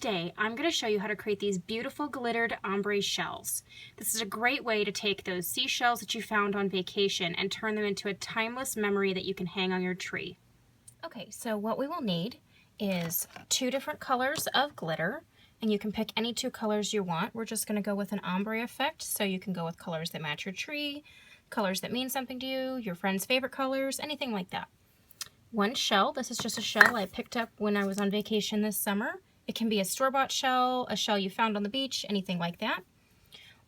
today I'm going to show you how to create these beautiful glittered ombre shells. This is a great way to take those seashells that you found on vacation and turn them into a timeless memory that you can hang on your tree. Okay, so what we will need is 2 different colors of glitter, and you can pick any 2 colors you want. We're just going to go with an ombre effect, so you can go with colors that match your tree, colors that mean something to you, your friend's favorite colors, anything like that. 1 shell. This is just a shell I picked up when I was on vacation this summer. It can be a store-bought shell, a shell you found on the beach, anything like that.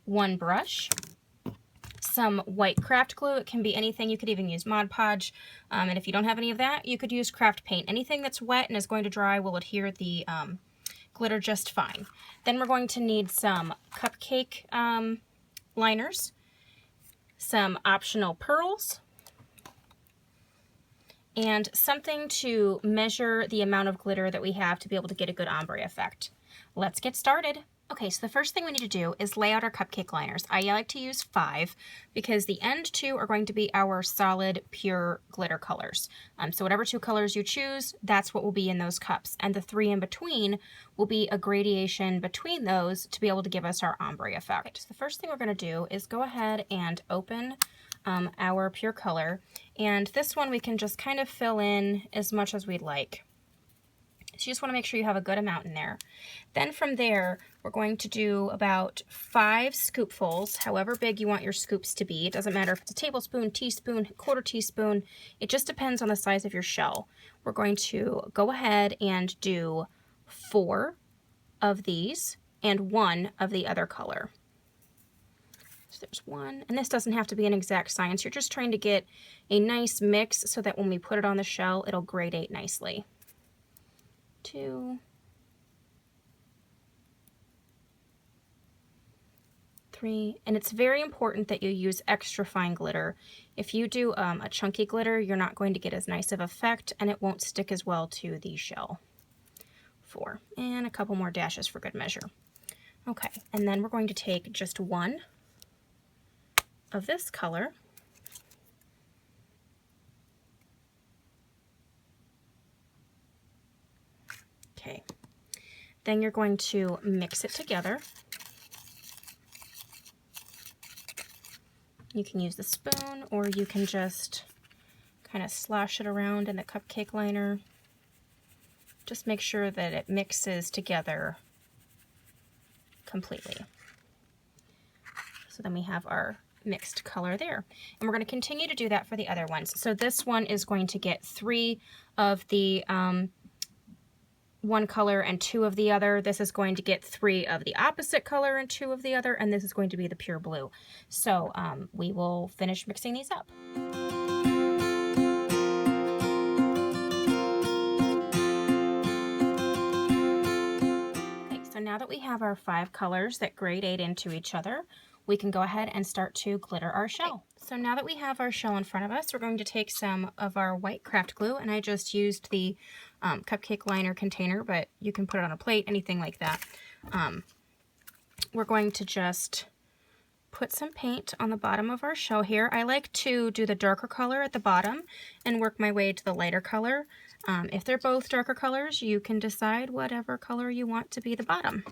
1 brush, some white craft glue. It can be anything. You could even use Mod Podge. And if you don't have any of that, you could use craft paint. Anything that's wet and is going to dry will adhere the glitter just fine. Then we're going to need some cupcake liners, some optional pearls, and something to measure the amount of glitter that we have to be able to get a good ombre effect. Let's get started. Okay, so the first thing we need to do is lay out our cupcake liners. I like to use 5 because the end 2 are going to be our solid, pure glitter colors. So whatever 2 colors you choose, that's what will be in those cups. And the 3 in between will be a gradation between those to be able to give us our ombre effect. So the first thing we're going to do is go ahead and open our pure color, and this one we can just kind of fill in as much as we'd like. So you just want to make sure you have a good amount in there. Then from there we're going to do about 5 scoopfuls, however big you want your scoops to be. It doesn't matter if it's a tablespoon, teaspoon, quarter teaspoon, it just depends on the size of your shell. We're going to go ahead and do 4 of these and 1 of the other color. So there's 1, and this doesn't have to be an exact science. You're just trying to get a nice mix so that when we put it on the shell, it'll gradate nicely. 2, 3, and it's very important that you use extra fine glitter. If you do a chunky glitter, you're not going to get as nice of effect, and it won't stick as well to the shell. 4, and a couple more dashes for good measure. Okay, and then we're going to take just 1 of this color, okay, then you're going to mix it together. You can use the spoon, or you can just kind of slosh it around in the cupcake liner. Just make sure that it mixes together completely. So then we have our mixed color there, and we're going to continue to do that for the other ones. So this one is going to get 3 of the one color and 2 of the other. This is going to get 3 of the opposite color and 2 of the other, and this is going to be the pure blue. So we will finish mixing these up. Okay, so now that we have our 5 colors that gradate into each other, we can go ahead and start to glitter our shell. So now that we have our shell in front of us, we're going to take some of our white craft glue, and I just used the cupcake liner container, but you can put it on a plate, anything like that. We're going to just put some paint on the bottom of our shell here. I like to do the darker color at the bottom and work my way to the lighter color. If they're both darker colors, you can decide whatever color you want to be the bottom.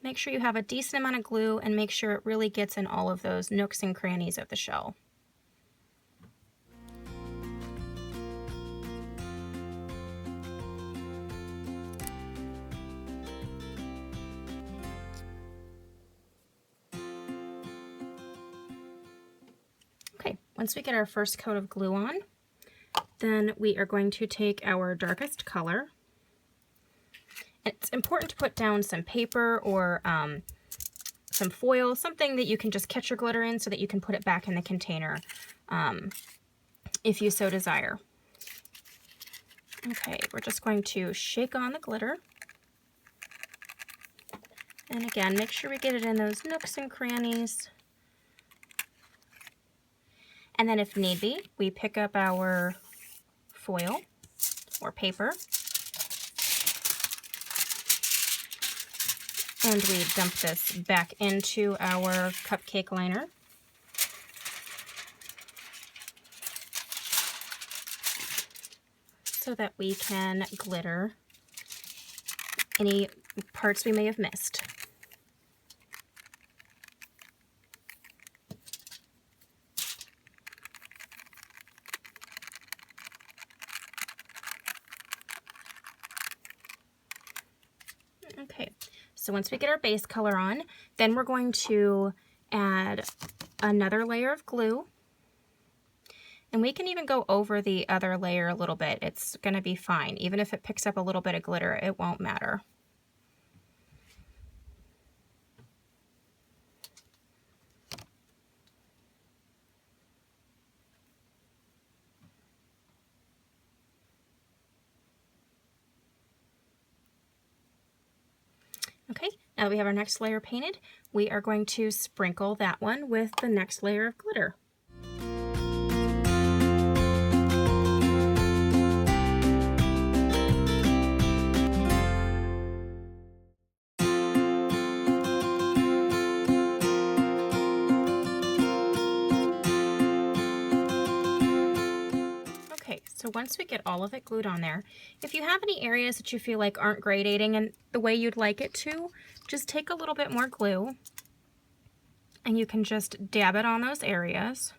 Make sure you have a decent amount of glue and make sure it really gets in all of those nooks and crannies of the shell. Okay, once we get our first coat of glue on, then we are going to take our darkest color. It's important to put down some paper or some foil, something that you can just catch your glitter in so that you can put it back in the container if you so desire. Okay, we're just going to shake on the glitter. And again, make sure we get it in those nooks and crannies. And then if need be, we pick up our foil or paper, and we dump this back into our cupcake liner. so that we can glitter any parts we may have missed. Okay, so once we get our base color on, then we're going to add another layer of glue. And we can even go over the other layer a little bit. It's going to be fine. Even if it picks up a little bit of glitter, it won't matter. Okay, now that we have our next layer painted, we are going to sprinkle that one with the next layer of glitter. Okay, so once we get all of it glued on there, if you have any areas that you feel like aren't gradating and the way you'd like it to, just take a little bit more glue and you can just dab it on those areas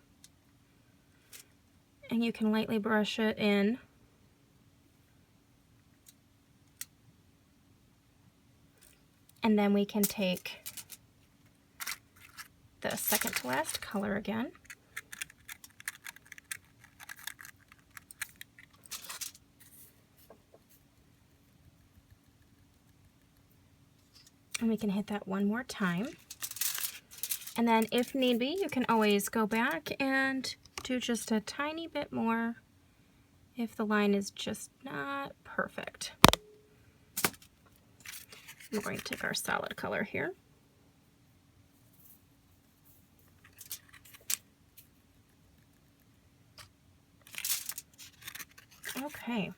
and you can lightly brush it in. And then we can take the second to last color again. And we can hit that one more time. And then if need be, you can always go back and do just a tiny bit more if the line is just not perfect. We're going to take our solid color here. Okay.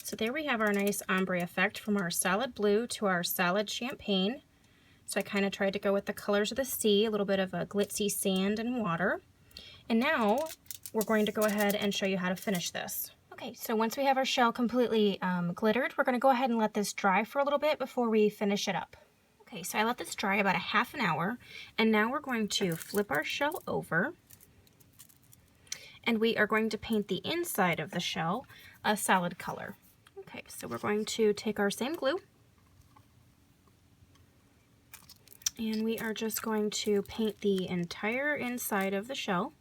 So there we have our nice ombre effect from our solid blue to our solid champagne. So I kind of tried to go with the colors of the sea, a little bit of a glitzy sand and water. And now we're going to go ahead and show you how to finish this. Okay, so once we have our shell completely glittered, we're going to go ahead and let this dry for a little bit before we finish it up. Okay, so I let this dry about a half an hour, and now we're going to flip our shell over. And we are going to paint the inside of the shell a solid color. Okay, so we're going to take our same glue and we are just going to paint the entire inside of the shell.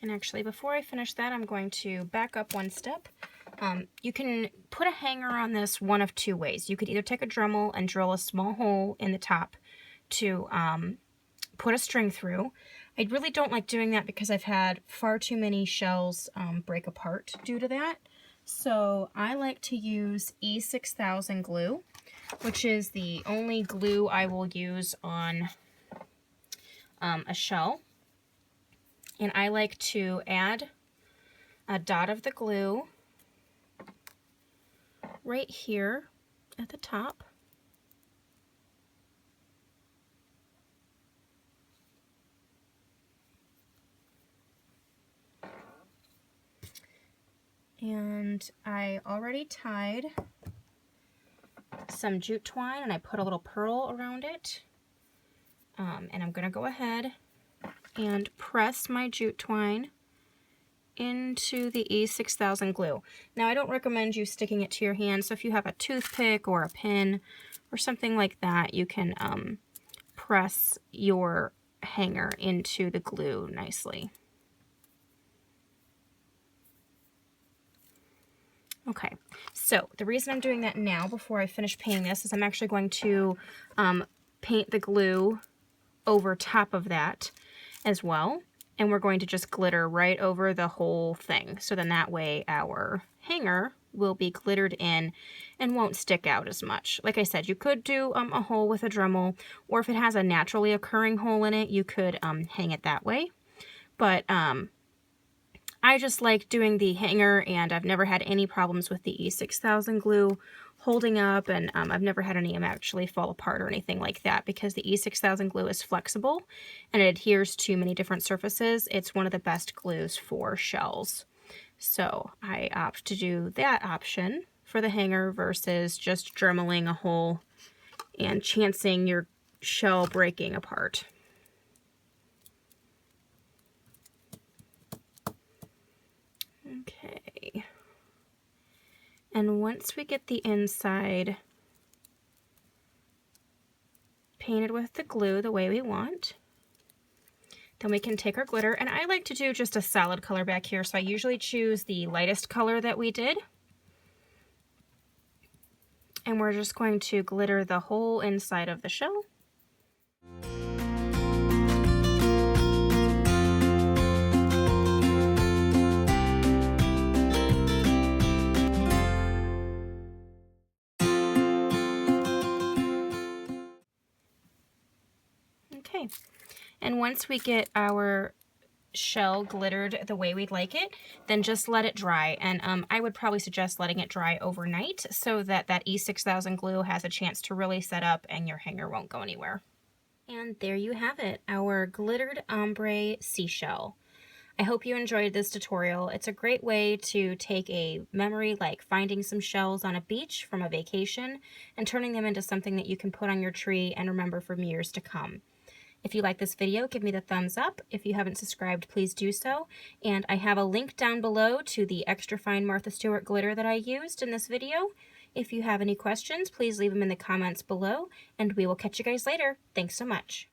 And actually, before I finish that, I'm going to back up one step. You can put a hanger on this one of two ways. You could either take a Dremel and drill a small hole in the top to put a string through. I really don't like doing that because I've had far too many shells break apart due to that. So I like to use E6000 glue, which is the only glue I will use on a shell. And I like to add a dot of the glue right here at the top. And I already tied some jute twine and I put a little pearl around it. And I'm going to go ahead and press my jute twine into the E6000 glue. Now I don't recommend you sticking it to your hand, so if you have a toothpick or a pin or something like that, you can press your hanger into the glue nicely. Okay, so the reason I'm doing that now before I finish painting this is I'm actually going to paint the glue over top of that as well. And we're going to just glitter right over the whole thing. So then that way our hanger will be glittered in and won't stick out as much. Like I said, you could do a hole with a Dremel, or if it has a naturally occurring hole in it, you could hang it that way. But I just like doing the hanger, and I've never had any problems with the E6000 glue holding up, and I've never had any of them actually fall apart or anything like that, because the E6000 glue is flexible and it adheres to many different surfaces. It's one of the best glues for shells. So I opt to do that option for the hanger versus just dremeling a hole and chancing your shell breaking apart. Okay. And once we get the inside painted with the glue the way we want, then we can take our glitter, and I like to do just a solid color back here, so I usually choose the lightest color that we did. And we're just going to glitter the whole inside of the shell. Okay, and once we get our shell glittered the way we'd like it, then just let it dry. And I would probably suggest letting it dry overnight so that that E6000 glue has a chance to really set up and your hanger won't go anywhere. And there you have it, our glittered ombre seashell. I hope you enjoyed this tutorial. It's a great way to take a memory like finding some shells on a beach from a vacation and turning them into something that you can put on your tree and remember from years to come. If you like this video, give me the thumbs up. If you haven't subscribed, please do so. And I have a link down below to the extra fine Martha Stewart glitter that I used in this video. If you have any questions, please leave them in the comments below, and we will catch you guys later. Thanks so much.